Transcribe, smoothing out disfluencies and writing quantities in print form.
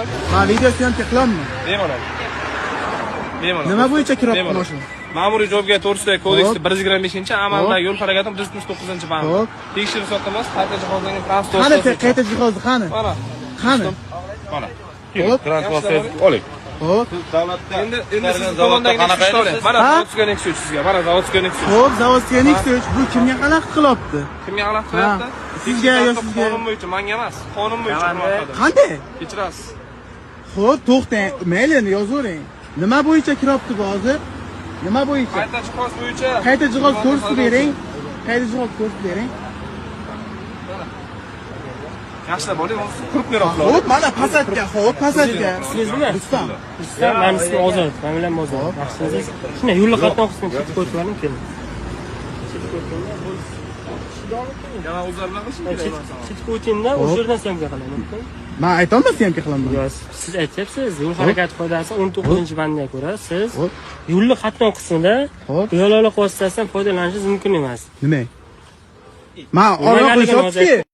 qilaman. Ha, video syomka qilamanmi? Bemalol. Bemalol. Nima bo'yicha kiryapti mashina? Ma'muriy javobgarlik to'g'risidagi kodeksda 125 amaldagi yo'l harakati 179-band. Hop. Tekshirish sotilmas, qayta jihozlangan transport. Qani qayta jihozi qani? Mana. Qani? Mana. Hop. Transport oling. Hop. Endi siz tomondan qanaqa oling. Mana zavodga Nexus sizga. Mana zavodga Nexus. Hop, zavodga Nexus. Bu kimga xalaqit qilyapti? Kimga xalaqit qilyapti? Sizga yo sizga? Qonun bo'yicha, menga emas. Qonun bo'yicha qilyapti. Qanday? Kechirasiz. Xo'p, to'xtang. Mayli, yozavering. Nima bo'yicha kiryapti bu hozir? Nima bo'yicha? Qayta jihoz bo'yicha. Qayta jihoz ko'rsatib bering. Qayta jihoz ko'rsatib bering. Yaxshilab oling, qurib beroqlar. Xo'p, mana Passatga, xo'p, Passatga. Siz nima? Rustam. Rustam, men ismim Ozod. Men bilan Ozod. Yaxshimisiz? Shunday yo'lni qatnoq qismini chekib ko'rib ko'ring, keling. Chekib ko'rganda bu Yana o'zlaridan qilishim chekib o'tingda o'sha yerdan syomka qilaman. Men aytolmas syomka qilaman. Yo'q, siz aytyapsiz, yo'l harakati qoidasi 19-bandga ko'ra siz yo'lni qatnoq qismida yo'l vositasidan foydalanishingiz mumkin emas. Nima? Men orqa qo'yishibdi.